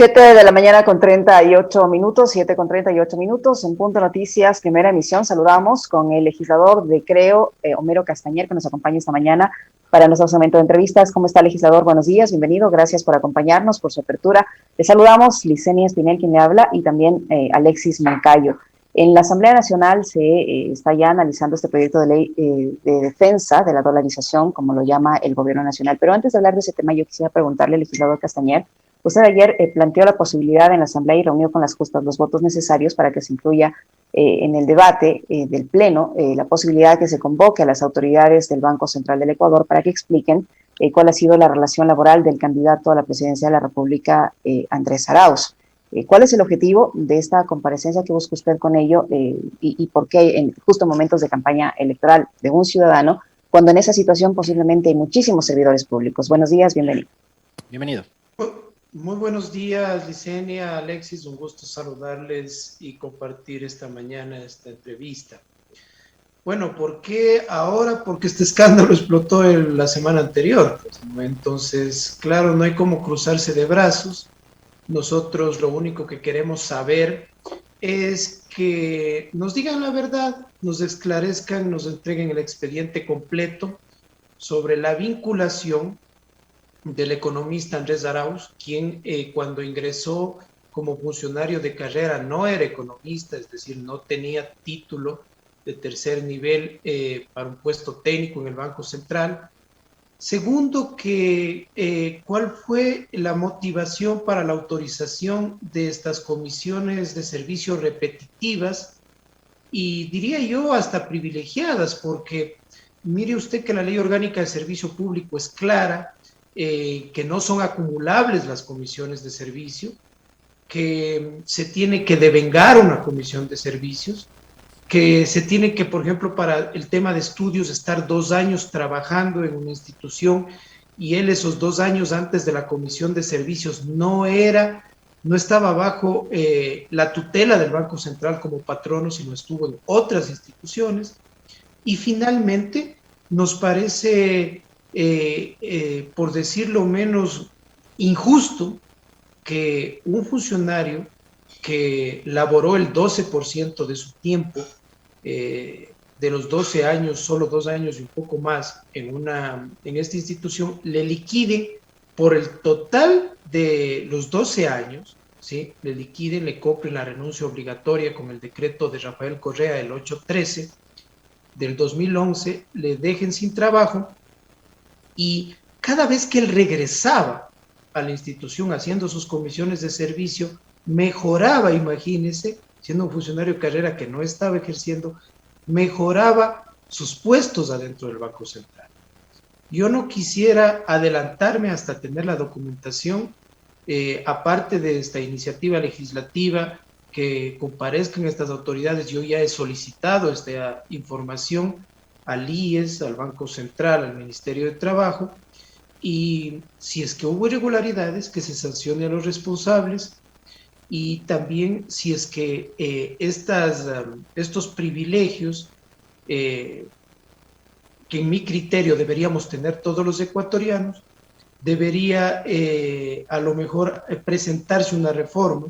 7 de la mañana con 38 minutos, 7 con 38 minutos, en Punto Noticias, primera emisión. Saludamos con el legislador de Creo, Homero Castañer, que nos acompaña esta mañana para nuestro segmento de entrevistas. ¿Cómo está, legislador? Buenos días, bienvenido, gracias por acompañarnos, por su apertura. Le saludamos, Licenia Espinel, quien le habla, y también Alexis Moncayo. En la Asamblea Nacional se está ya analizando este proyecto de ley de defensa de la dolarización, como lo llama el Gobierno Nacional. Pero antes de hablar de ese tema, yo quisiera preguntarle, legislador Castañer, usted ayer planteó la posibilidad en la Asamblea y reunió con las justas los votos necesarios para que se incluya en el debate del Pleno la posibilidad de que se convoque a las autoridades del Banco Central del Ecuador para que expliquen cuál ha sido la relación laboral del candidato a la presidencia de la República, Andrés Arauz. ¿Cuál es el objetivo de esta comparecencia? ¿Qué busca usted con ello? Y por qué en justo momentos de campaña electoral de un ciudadano, cuando en esa situación posiblemente hay muchísimos servidores públicos? Buenos días, bienvenido. Bienvenido. Muy buenos días, Licenia, Alexis, un gusto saludarles y compartir esta mañana esta entrevista. Bueno, ¿por qué ahora? Porque este escándalo explotó la semana anterior. Entonces, claro, no hay como cruzarse de brazos. Nosotros lo único que queremos saber es que nos digan la verdad, nos esclarezcan, nos entreguen el expediente completo sobre la vinculación del economista Andrés Arauz, quien cuando ingresó como funcionario de carrera no era economista, es decir, no tenía título de tercer nivel para un puesto técnico en el Banco Central. Segundo, ¿cuál fue la motivación para la autorización de estas comisiones de servicio repetitivas y diría yo hasta privilegiadas? Porque mire usted que la Ley Orgánica de Servicio Público es clara, que no son acumulables las comisiones de servicio, que se tiene que devengar una comisión de servicios, que se tiene que, por ejemplo, para el tema de estudios, estar 2 años trabajando en una institución y él esos 2 años antes de la comisión de servicios no estaba bajo la tutela del Banco Central como patrono, sino estuvo en otras instituciones. Y finalmente nos parece, por decirlo menos, injusto que un funcionario que laboró el 12% de su tiempo, de los 12 años, solo 2 años y un poco más en esta institución, le liquiden por el total de los 12 años, ¿sí? Le liquiden, le compren la renuncia obligatoria con el decreto de Rafael Correa, el 813 del 2011, le dejen sin trabajo y cada vez que él regresaba a la institución haciendo sus comisiones de servicio, mejoraba, imagínense, siendo un funcionario de carrera que no estaba ejerciendo, mejoraba sus puestos adentro del Banco Central. Yo no quisiera adelantarme hasta tener la documentación, aparte de esta iniciativa legislativa, que comparezcan estas autoridades. Yo ya he solicitado esta información al IES, al Banco Central, al Ministerio de Trabajo, y si es que hubo irregularidades, que se sancione a los responsables, y también si es que estos privilegios que en mi criterio deberíamos tener todos los ecuatorianos, debería a lo mejor presentarse una reforma,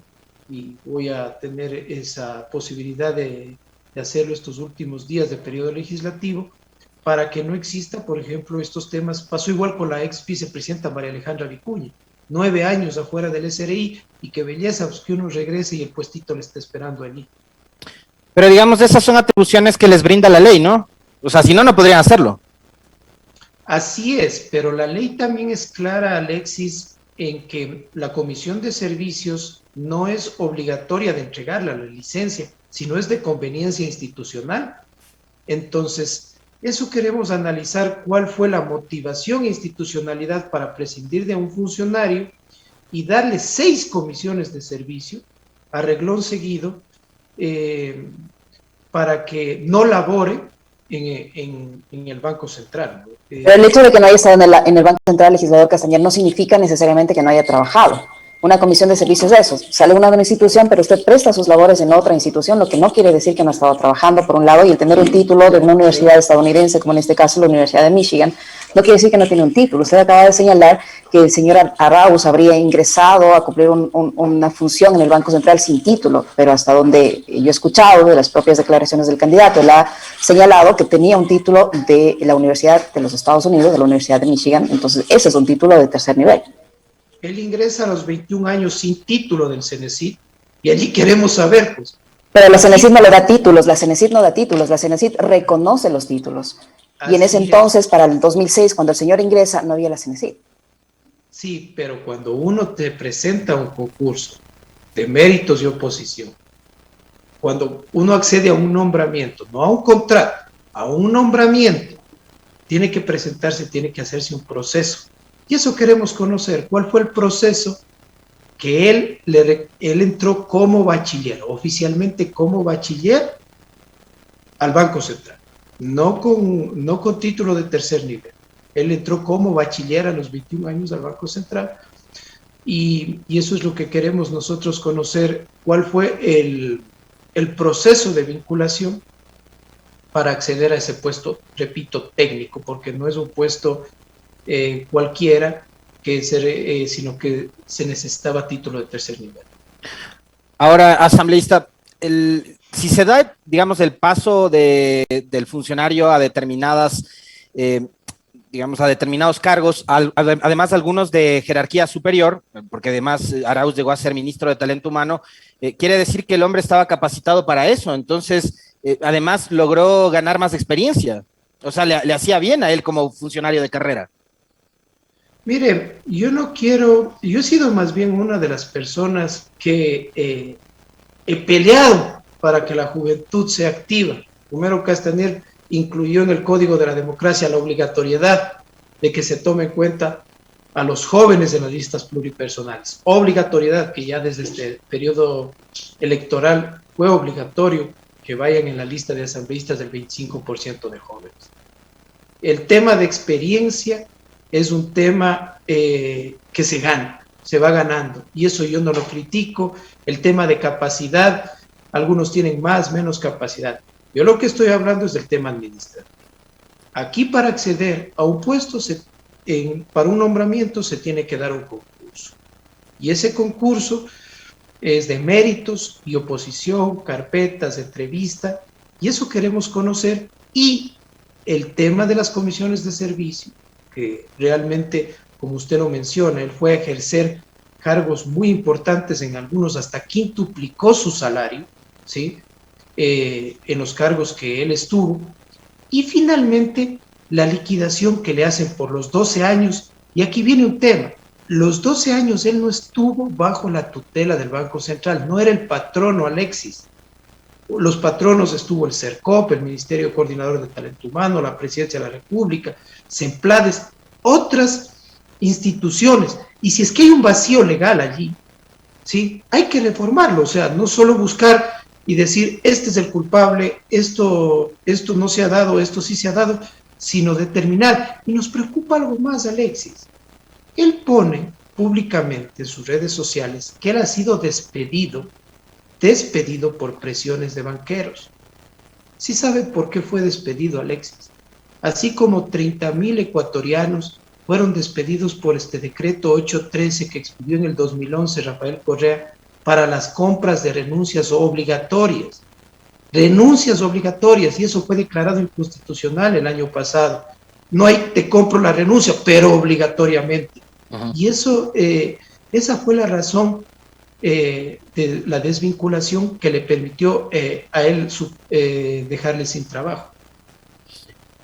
y voy a tener esa posibilidad de hacerlo estos últimos días del periodo legislativo, para que no exista, por ejemplo, estos temas. Pasó igual con la ex vicepresidenta María Alejandra Vicuña, 9 años afuera del SRI, y qué belleza, pues, que uno regrese y el puestito le está esperando allí. Pero digamos, esas son atribuciones que les brinda la ley, ¿no? O sea, si no, no podrían hacerlo. Así es, pero la ley también es clara, Alexis, en que la comisión de servicios no es obligatoria de entregarle la licencia, sino es de conveniencia institucional. Entonces, eso queremos analizar, cuál fue la motivación e institucionalidad para prescindir de un funcionario y darle 6 comisiones de servicio a reglón seguido, para que no labore en el Banco Central. Pero el hecho de que no haya estado en el Banco Central, legislador Castañer, no significa necesariamente que no haya trabajado. Una comisión de servicios de esos, sale una institución, pero usted presta sus labores en otra institución, lo que no quiere decir que no ha estado trabajando, por un lado, y el tener un título de una universidad estadounidense, como en este caso la Universidad de Michigan, no quiere decir que no tiene un título. Usted acaba de señalar que el señor Arauz habría ingresado a cumplir una función en el Banco Central sin título, pero hasta donde yo he escuchado de las propias declaraciones del candidato, él ha señalado que tenía un título de la Universidad de los Estados Unidos, de la Universidad de Michigan, entonces ese es un título de tercer nivel. Él ingresa a los 21 años sin título del CENESID y allí queremos saber, pues. Pero la CENESID no le da títulos, la CENESID no da títulos, la CENESID reconoce los títulos. Y en ese entonces, para el 2006, cuando el señor ingresa, no había la CENESID. Sí, pero cuando uno te presenta un concurso de méritos y oposición, cuando uno accede a un nombramiento, no a un contrato, a un nombramiento, tiene que presentarse, tiene que hacerse un proceso. Y eso queremos conocer, cuál fue el proceso que él entró como bachiller, oficialmente como bachiller al Banco Central, no con título de tercer nivel. Él entró como bachiller a los 21 años al Banco Central y eso es lo que queremos nosotros conocer, cuál fue el proceso de vinculación para acceder a ese puesto, repito, técnico, porque no es un puesto cualquiera, sino que se necesitaba título de tercer nivel. Ahora, asambleísta, si se da, digamos, el paso del funcionario a determinadas, digamos, a determinados cargos, además algunos de jerarquía superior, porque además Arauz llegó a ser ministro de Talento Humano, quiere decir que el hombre estaba capacitado para eso, entonces, además logró ganar más experiencia, o sea, le hacía bien a él como funcionario de carrera. Mire, yo he sido más bien una de las personas que he peleado para que la juventud sea activa. Homero Castañer incluyó en el Código de la Democracia la obligatoriedad de que se tome en cuenta a los jóvenes en las listas pluripersonales. Obligatoriedad que ya desde este periodo electoral fue obligatorio que vayan en la lista de asambleístas del 25% de jóvenes. El tema de experiencia es un tema que se gana, se va ganando, y eso yo no lo critico. El tema de capacidad, algunos tienen más, menos capacidad. Yo lo que estoy hablando es del tema administrativo. Aquí para acceder a un puesto, para un nombramiento se tiene que dar un concurso, y ese concurso es de méritos y oposición, carpetas, entrevista, y eso queremos conocer, y el tema de las comisiones de servicio, que realmente, como usted lo menciona, él fue a ejercer cargos muy importantes, en algunos hasta quintuplicó su salario, ¿sí? En los cargos que él estuvo, y finalmente la liquidación que le hacen por los 12 años, y aquí viene un tema, los 12 años él no estuvo bajo la tutela del Banco Central, no era el patrono Alexis. Los patronos estuvo el CERCOP, el Ministerio Coordinador de Talento Humano, la Presidencia de la República, SEMPLADES, otras instituciones. Y si es que hay un vacío legal allí, ¿sí? Hay que reformarlo, o sea, no solo buscar y decir, este es el culpable, esto no se ha dado, esto sí se ha dado, sino determinar. Y nos preocupa algo más, Alexis. Él pone públicamente en sus redes sociales que él ha sido despedido por presiones de banqueros. ¿Sí sabe por qué fue despedido, Alexis? Así como 30,000 ecuatorianos fueron despedidos por este decreto 813 que expidió en el 2011 Rafael Correa para las compras de renuncias obligatorias. Renuncias obligatorias, y eso fue declarado inconstitucional el año pasado. No hay, te compro la renuncia, pero obligatoriamente. Uh-huh. Y eso, esa fue la razón de la desvinculación que le permitió a él dejarle sin trabajo.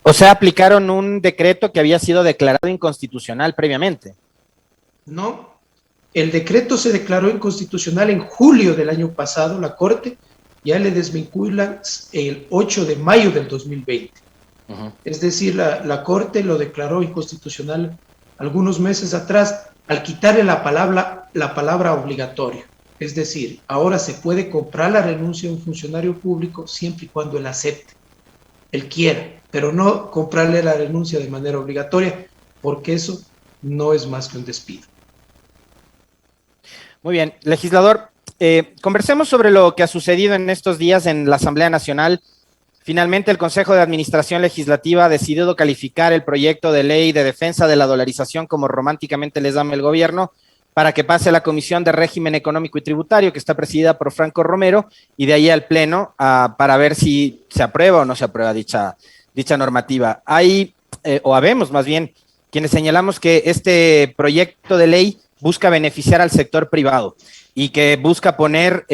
O sea, aplicaron un decreto que había sido declarado inconstitucional previamente. No, el decreto se declaró inconstitucional en julio del año pasado, la Corte ya le desvincula el 8 de mayo del 2020. Uh-huh. Es decir, la Corte lo declaró inconstitucional algunos meses atrás al quitarle la palabra obligatorio. Es decir, ahora se puede comprar la renuncia de un funcionario público siempre y cuando él acepte, él quiera, pero no comprarle la renuncia de manera obligatoria, porque eso no es más que un despido. Muy bien, legislador, conversemos sobre lo que ha sucedido en estos días en la Asamblea Nacional finalmente el Consejo de Administración Legislativa ha decidido calificar el proyecto de ley de defensa de la dolarización, como románticamente les llama el gobierno, para que pase a la Comisión de Régimen Económico y Tributario, que está presidida por Franco Romero, y de ahí al Pleno para ver si se aprueba o no se aprueba dicha normativa. Hay, o habemos más bien, quienes señalamos que este proyecto de ley busca beneficiar al sector privado y que busca poner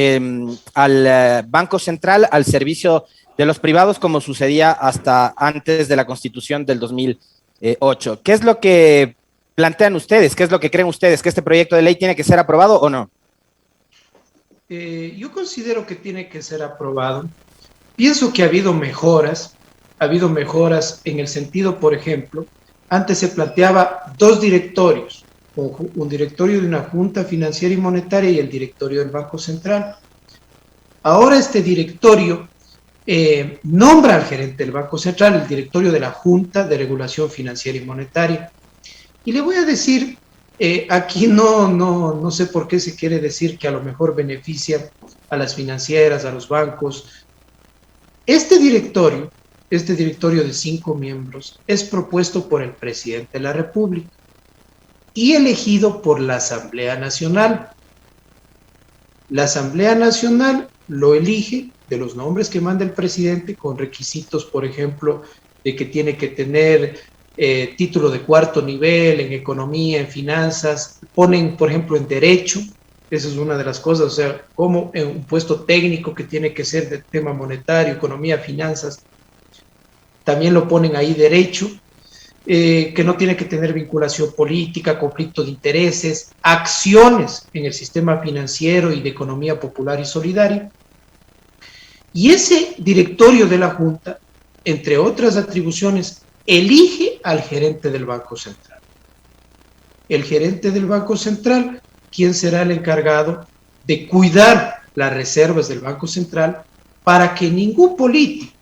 al Banco Central al servicio de los privados, como sucedía hasta antes de la Constitución del 2008. ¿Qué es lo que plantean ustedes? ¿Qué es lo que creen ustedes? ¿Que este proyecto de ley tiene que ser aprobado o no? Yo considero que tiene que ser aprobado. Pienso que ha habido mejoras en el sentido, por ejemplo, antes se planteaba dos directorios, un directorio de una junta financiera y monetaria y el directorio del Banco Central. Ahora este directorio nombra al gerente del Banco Central, el directorio de la Junta de Regulación Financiera y Monetaria. Y le voy a decir, aquí no sé por qué se quiere decir que a lo mejor beneficia a las financieras, a los bancos. Este directorio de 5 miembros es propuesto por el presidente de la República y elegido por la Asamblea Nacional. La Asamblea Nacional lo elige de los nombres que manda el presidente, con requisitos, por ejemplo, de que tiene que tener título de 4º nivel en economía, en finanzas, ponen, por ejemplo, en derecho. Esa es una de las cosas, o sea, como en un puesto técnico que tiene que ser de tema monetario, economía, finanzas, también lo ponen ahí derecho, que no tiene que tener vinculación política, conflicto de intereses, acciones en el sistema financiero y de economía popular y solidaria. Y ese directorio de la Junta, entre otras atribuciones, elige al gerente del Banco Central. El gerente del Banco Central, ¿quién será el encargado de cuidar las reservas del Banco Central para que ningún político,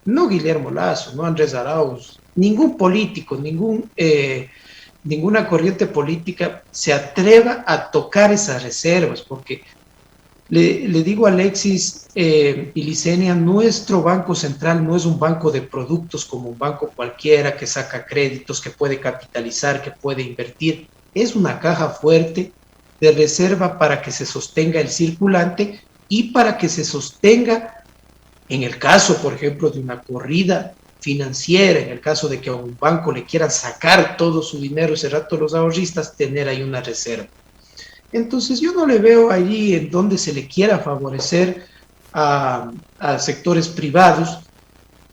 no Guillermo Lasso, no Andrés Arauz, ningún político, ninguna corriente política se atreva a tocar esas reservas? Porque le digo a Alexis y Licenia, nuestro Banco Central no es un banco de productos como un banco cualquiera que saca créditos, que puede capitalizar, que puede invertir. Es una caja fuerte de reserva para que se sostenga el circulante y para que se sostenga, en el caso, por ejemplo, de una corrida financiera, en el caso de que a un banco le quieran sacar todo su dinero ese rato los ahorristas, tener ahí una reserva. Entonces yo no le veo allí en donde se le quiera favorecer a sectores privados.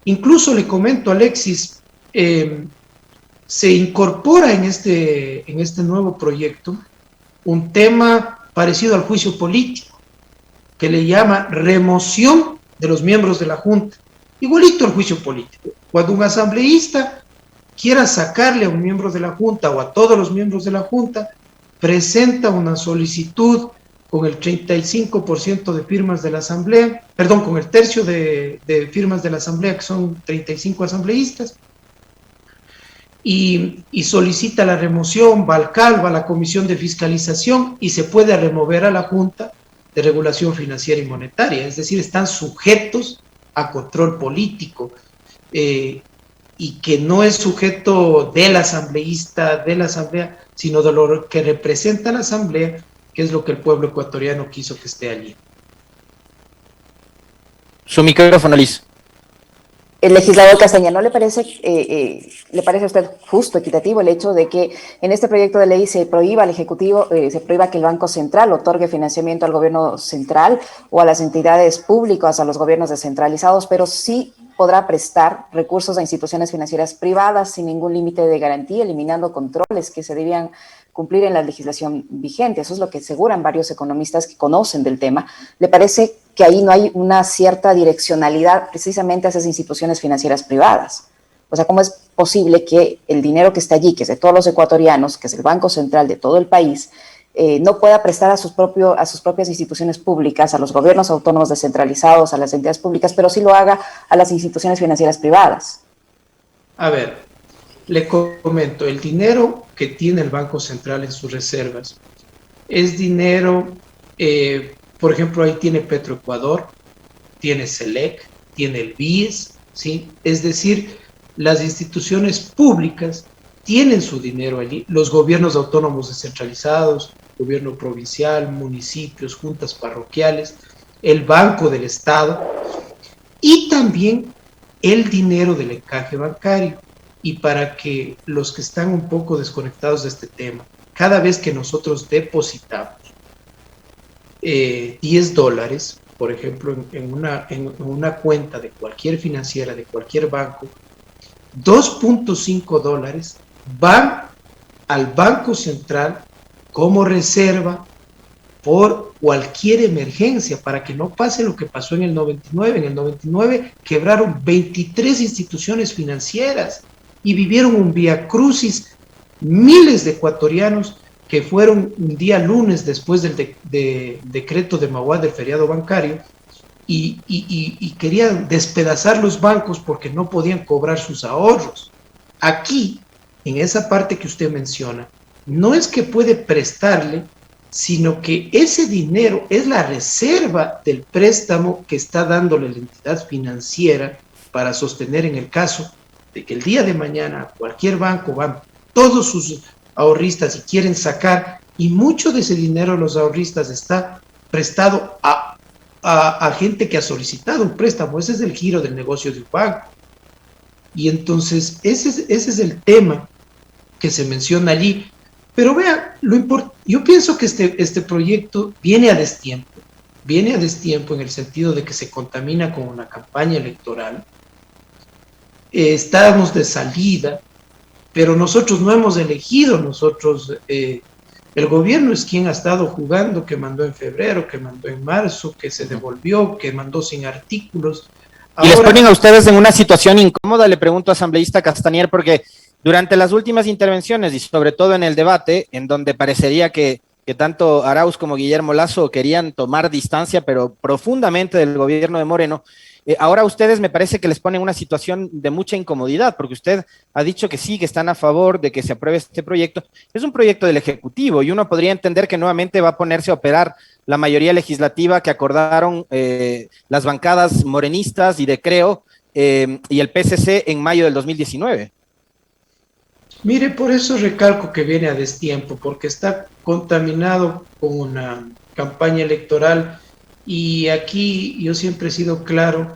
Incluso le comento, Alexis, se incorpora en este nuevo proyecto un tema parecido al juicio político, que le llama remoción de los miembros de la Junta, igualito al juicio político. Cuando un asambleísta quiera sacarle a un miembro de la Junta o a todos los miembros de la Junta, presenta una solicitud con el 35% de firmas de la Asamblea, perdón, con el tercio de firmas de la Asamblea, que son 35 asambleístas, y solicita la remoción, va al CAL, va a la Comisión de Fiscalización y se puede remover a la Junta de Regulación Financiera y Monetaria. Es decir, están sujetos a control político y que no es sujeto del asambleísta, de la Asamblea, sino de lo que representa la Asamblea, que es lo que el pueblo ecuatoriano quiso que esté allí. Su micrófono, Liz. El legislador Castañer, ¿no le parece a usted justo, equitativo el hecho de que en este proyecto de ley se prohíba al Ejecutivo, se prohíba que el Banco Central otorgue financiamiento al gobierno central o a las entidades públicas, a los gobiernos descentralizados, pero sí podrá prestar recursos a instituciones financieras privadas sin ningún límite de garantía, eliminando controles que se debían cumplir en la legislación vigente? Eso es lo que aseguran varios economistas que conocen del tema. ¿Le parece que ahí no hay una cierta direccionalidad precisamente a esas instituciones financieras privadas? O sea, ¿cómo es posible que el dinero que está allí, que es de todos los ecuatorianos, que es el Banco Central de todo el país, no pueda prestar a sus propias instituciones públicas, a los gobiernos autónomos descentralizados, a las entidades públicas, pero sí lo haga a las instituciones financieras privadas? A ver, le comento, el dinero que tiene el Banco Central en sus reservas es dinero, por ejemplo, ahí tiene Petroecuador, tiene Selec, tiene el BIES, ¿sí? Es decir, las instituciones públicas tienen su dinero allí, los gobiernos autónomos descentralizados, gobierno provincial, municipios, juntas parroquiales, el Banco del Estado y también el dinero del encaje bancario. Y para que los que están un poco desconectados de este tema, cada vez que nosotros depositamos $10, por ejemplo, en una cuenta de cualquier financiera, de cualquier banco, $2.5 van al Banco Central como reserva por cualquier emergencia, para que no pase lo que pasó en el 99. En el 99 quebraron 23 instituciones financieras y vivieron un vía crucis miles de ecuatorianos que fueron un día lunes después del decreto de Mauá del feriado bancario y querían despedazar los bancos porque no podían cobrar sus ahorros. Aquí, en esa parte que usted menciona, no es que puede prestarle, sino que ese dinero es la reserva del préstamo que está dándole la entidad financiera para sostener en el caso de que el día de mañana a cualquier banco van todos sus ahorristas y quieren sacar, y mucho de ese dinero de los ahorristas está prestado a gente que ha solicitado un préstamo. Ese es el giro del negocio de un banco. Y entonces ese es el tema que se menciona allí. Pero vea, yo pienso que este proyecto viene a destiempo en el sentido de que se contamina con una campaña electoral. Estábamos de salida, pero nosotros no hemos elegido, el gobierno es quien ha estado jugando, que mandó en febrero, que mandó en marzo, que se devolvió, que mandó sin artículos. Y les ponen a ustedes en una situación incómoda, le pregunto, asambleísta Castañer, porque durante las últimas intervenciones y sobre todo en el debate, en donde parecería que tanto Arauz como Guillermo Lasso querían tomar distancia, pero profundamente del gobierno de Moreno, ahora ustedes me parece que les ponen una situación de mucha incomodidad, porque usted ha dicho que sí, que están a favor de que se apruebe este proyecto. Es un proyecto del Ejecutivo y uno podría entender que nuevamente va a ponerse a operar la mayoría legislativa que acordaron las bancadas morenistas y de Creo y el PSC en mayo del 2019. Mire, por eso recalco que viene a destiempo, porque está contaminado con una campaña electoral. Y aquí yo siempre he sido claro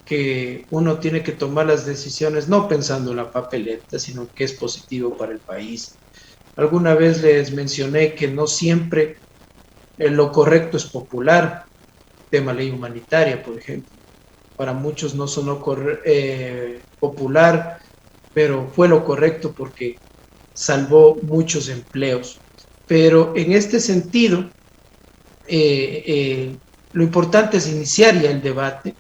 que uno tiene que tomar las decisiones no pensando en la papeleta, sino que es positivo para el país. Alguna vez les mencioné que no siempre lo correcto es popular, tema ley humanitaria, por ejemplo. Para muchos no sonó popular, pero fue lo correcto porque salvó muchos empleos. Pero en este sentido, lo importante es iniciar ya el debate.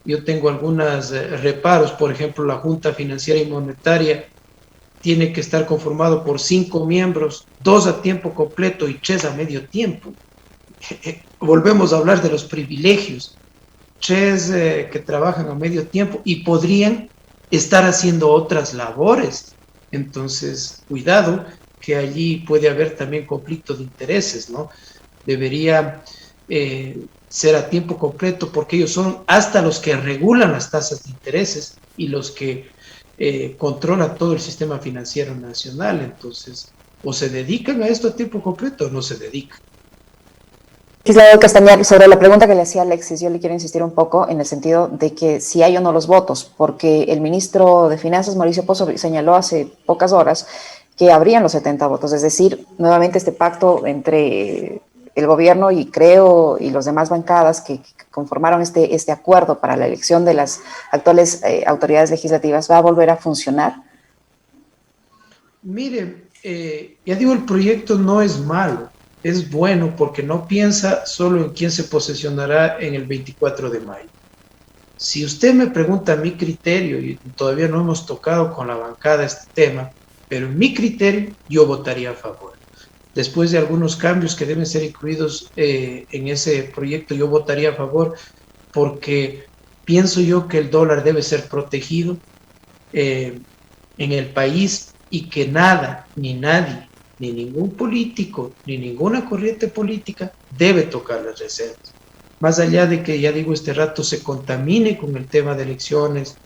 Yo tengo algunos reparos, por ejemplo, la Junta Financiera y Monetaria tiene que estar conformado por 5 miembros, 2 a tiempo completo y 3 a medio tiempo. Volvemos a hablar de los privilegios. 3 que trabajan a medio tiempo y podrían estar haciendo otras labores. Entonces, cuidado, que allí puede haber también conflicto de intereses, ¿no? Debería ser a tiempo completo, porque ellos son hasta los que regulan las tasas de intereses y los que controlan todo el sistema financiero nacional. Entonces, o se dedican a esto a tiempo completo o no se dedican. Legislador Castañar, sobre la pregunta que le hacía Alexis, yo le quiero insistir un poco en el sentido de que si hay o no los votos, porque el ministro de Finanzas, Mauricio Pozo, señaló hace pocas horas que habrían los 70 votos, es decir, nuevamente este pacto entre el gobierno y Creo y los demás bancadas que conformaron este acuerdo para la elección de las actuales autoridades legislativas va a volver a funcionar. Mire, ya digo, el proyecto no es malo, es bueno porque no piensa solo en quién se posesionará en el 24 de mayo. Si usted me pregunta mi criterio, y todavía no hemos tocado con la bancada este tema, pero en mi criterio yo votaría a favor. Después de algunos cambios que deben ser incluidos en ese proyecto, yo votaría a favor porque pienso yo que el dólar debe ser protegido en el país y que nada, ni nadie, ni ningún político, ni ninguna corriente política debe tocar las reservas. Más allá de que, ya digo, este rato se contamine con el tema de elecciones,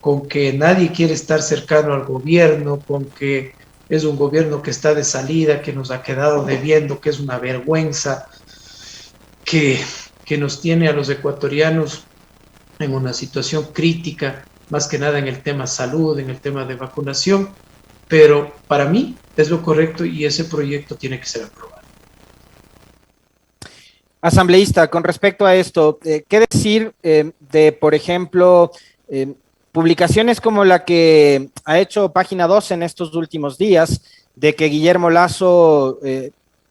con que nadie quiere estar cercano al gobierno, con que es un gobierno que está de salida, que nos ha quedado debiendo, que es una vergüenza, que nos tiene a los ecuatorianos en una situación crítica, más que nada en el tema salud, en el tema de vacunación, pero para mí es lo correcto y ese proyecto tiene que ser aprobado. Asambleísta, con respecto a esto, ¿qué decir de, por ejemplo, publicaciones como la que ha hecho Página 12 en estos últimos días, de que Guillermo Lasso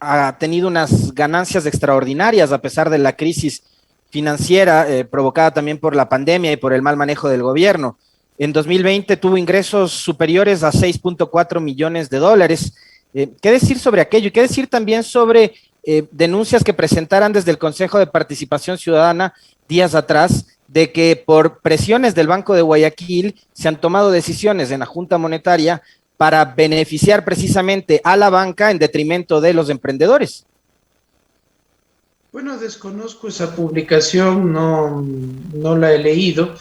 ha tenido unas ganancias extraordinarias a pesar de la crisis financiera provocada también por la pandemia y por el mal manejo del gobierno? En 2020 tuvo ingresos superiores a 6.4 millones de dólares. ¿Qué decir sobre aquello? Y qué decir también sobre denuncias que presentaran desde el Consejo de Participación Ciudadana días atrás de que por presiones del Banco de Guayaquil se han tomado decisiones en la Junta Monetaria para beneficiar precisamente a la banca en detrimento de los emprendedores? Bueno, desconozco esa publicación, no la he leído.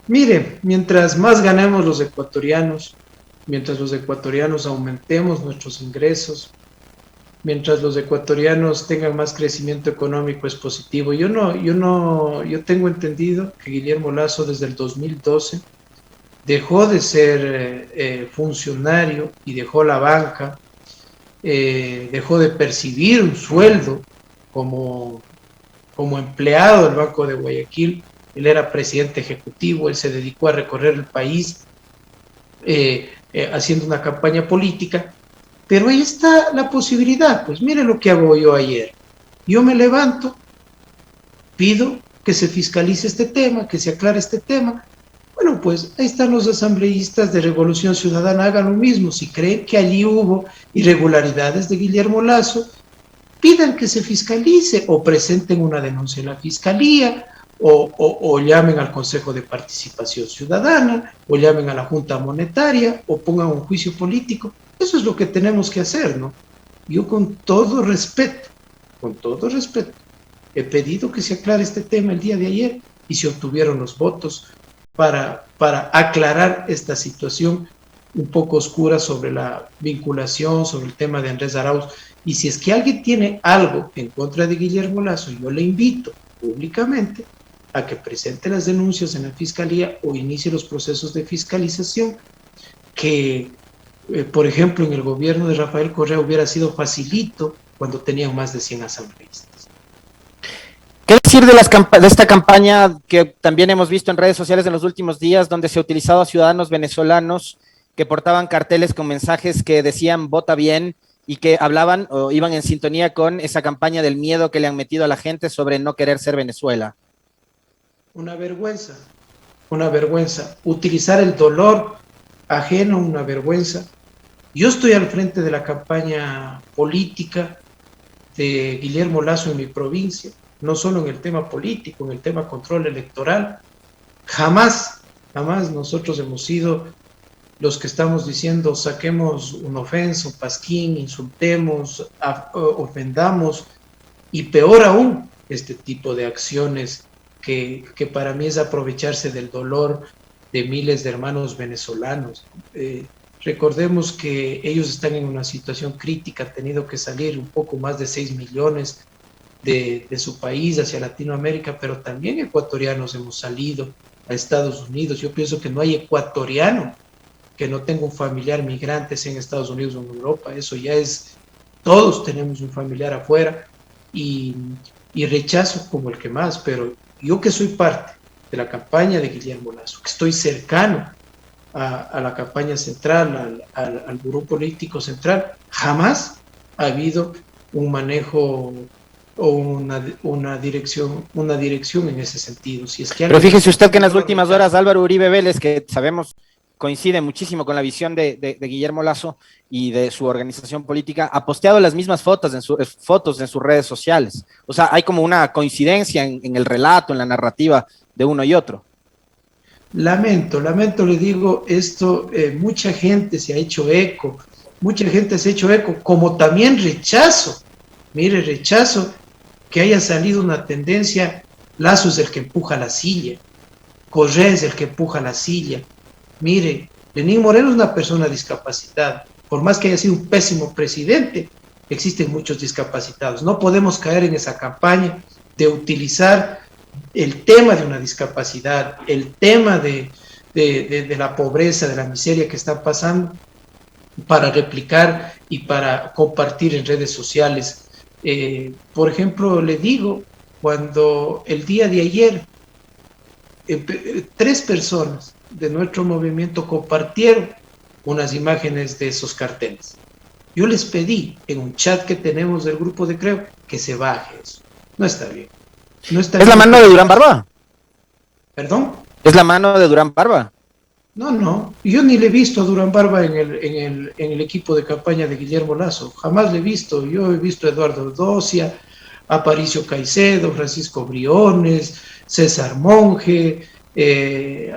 Mire, mientras más ganemos los ecuatorianos, mientras los ecuatorianos aumentemos nuestros ingresos, mientras los ecuatorianos tengan más crecimiento económico es positivo. Yo tengo entendido que Guillermo Lasso desde el 2012 dejó de ser funcionario y dejó la banca, dejó de percibir un sueldo como empleado del Banco de Guayaquil. Él era presidente ejecutivo, él se dedicó a recorrer el país haciendo una campaña política. Pero ahí está la posibilidad. Pues mire lo que hago yo ayer. Yo me levanto, pido que se fiscalice este tema, que se aclare este tema. Bueno, pues ahí están los asambleístas de Revolución Ciudadana, hagan lo mismo. Si creen que allí hubo irregularidades de Guillermo Lasso, pidan que se fiscalice o presenten una denuncia en la fiscalía o llamen al Consejo de Participación Ciudadana o llamen a la Junta Monetaria o pongan un juicio político. Eso es lo que tenemos que hacer, ¿no? Yo con todo respeto, he pedido que se aclare este tema el día de ayer y se obtuvieron los votos para aclarar esta situación un poco oscura sobre la vinculación, sobre el tema de Andrés Arauz. Y si es que alguien tiene algo en contra de Guillermo Lasso, yo le invito públicamente a que presente las denuncias en la fiscalía o inicie los procesos de fiscalización que por ejemplo, en el gobierno de Rafael Correa hubiera sido facilito cuando tenían más de 100 asambleístas. ¿Qué decir de esta campaña que también hemos visto en redes sociales en los últimos días, donde se ha utilizado a ciudadanos venezolanos que portaban carteles con mensajes que decían vota bien y que hablaban o iban en sintonía con esa campaña del miedo que le han metido a la gente sobre no querer ser Venezuela? Una vergüenza. Utilizar el dolor ajeno, una vergüenza. Yo estoy al frente de la campaña política de Guillermo Lasso en mi provincia, no solo en el tema político, en el tema control electoral. Jamás nosotros hemos sido los que estamos diciendo saquemos una ofensa, un pasquín, insultemos, ofendamos, y peor aún, este tipo de acciones que para mí es aprovecharse del dolor de miles de hermanos venezolanos. Recordemos que ellos están en una situación crítica, han tenido que salir un poco más de 6 millones de su país hacia Latinoamérica, pero también ecuatorianos hemos salido a Estados Unidos. Yo pienso que no hay ecuatoriano que no tenga un familiar migrante, sea en Estados Unidos o en Europa. Eso ya es, todos tenemos un familiar afuera y rechazo como el que más, pero yo que soy parte de la campaña de Guillermo Lasso, que estoy cercano a la campaña central, al buró político central, jamás ha habido un manejo o una dirección en ese sentido. Si es que pero fíjese usted que en las últimas horas Álvaro Uribe Vélez, que sabemos coincide muchísimo con la visión de Guillermo Lasso y de su organización política, ha posteado las mismas fotos en sus redes sociales. O sea, hay como una coincidencia en el relato, en la narrativa de uno y otro. Lamento, le digo esto, mucha gente se ha hecho eco, como también rechazo que haya salido una tendencia, Lasso es el que empuja la silla, Correa es el que empuja la silla. Mire, Lenín Moreno es una persona discapacitada. Por más que haya sido un pésimo presidente, existen muchos discapacitados. No podemos caer en esa campaña de utilizar el tema de una discapacidad, el tema de la pobreza, de la miseria que está pasando, para replicar y para compartir en redes sociales. Por ejemplo, le digo, cuando el día de ayer 3 personas de nuestro movimiento compartieron unas imágenes de esos carteles. Yo les pedí en un chat que tenemos del grupo de Creo que se baje eso. No está bien. No está ¿Es bien. la mano de Durán Barba? ¿Perdón? ¿Es la mano de Durán Barba? No. Yo ni le he visto a Durán Barba en el equipo de campaña de Guillermo Lasso. Jamás le he visto. Yo he visto a Eduardo Docia, a Aparicio Caicedo, Francisco Briones, César Monge,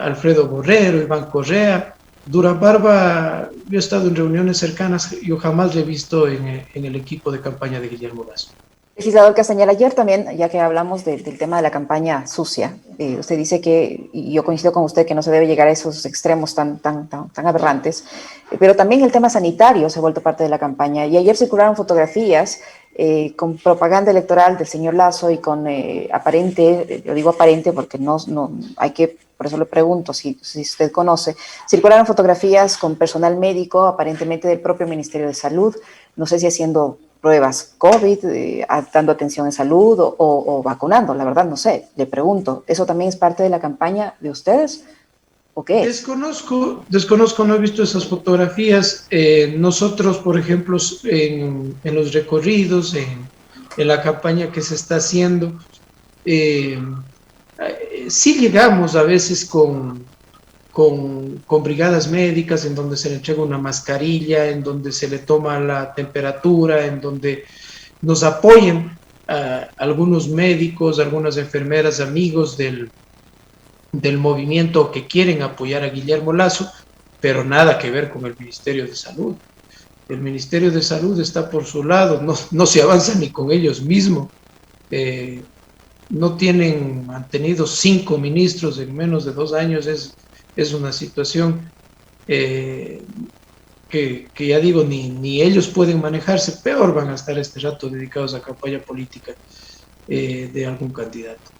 Alfredo Borrero, Iván Correa. Durán Barba, yo he estado en reuniones cercanas, yo jamás le he visto en el equipo de campaña de Guillermo Lasso. Legislador Castañer, ayer también, ya que hablamos del tema de la campaña sucia, usted dice que, y yo coincido con usted, que no se debe llegar a esos extremos tan aberrantes, pero también el tema sanitario se ha vuelto parte de la campaña, y ayer circularon fotografías con propaganda electoral del señor Lasso y con aparente, yo digo aparente porque no hay que, por eso le pregunto si usted conoce, circularon fotografías con personal médico, aparentemente del propio Ministerio de Salud, no sé si haciendo pruebas COVID, dando atención en salud o vacunando, la verdad no sé, le pregunto, ¿eso también es parte de la campaña de ustedes o qué es? Desconozco, no he visto esas fotografías. Nosotros, por ejemplo, en los recorridos, en la campaña que se está haciendo, sí llegamos a veces con brigadas médicas en donde se le entrega una mascarilla, en donde se le toma la temperatura, en donde nos apoyan algunos médicos, algunas enfermeras, amigos del movimiento que quieren apoyar a Guillermo Lasso, pero nada que ver con el Ministerio de Salud. El Ministerio de Salud está por su lado, no se avanza ni con ellos mismos. Han tenido 5 ministros en menos de 2 años, es una situación que ya digo, ni ellos pueden manejarse, peor van a estar este rato dedicados a campaña política de algún candidato.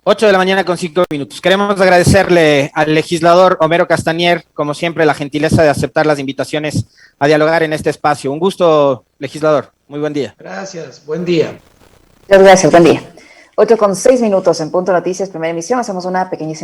8:05 a.m. Queremos agradecerle al legislador Homero Castañer, como siempre, la gentileza de aceptar las invitaciones a dialogar en este espacio. Un gusto, legislador. Muy buen día. Gracias, buen día. Muchas gracias, buen día. 8:06 en Punto Noticias, primera emisión. Hacemos una pequeñísima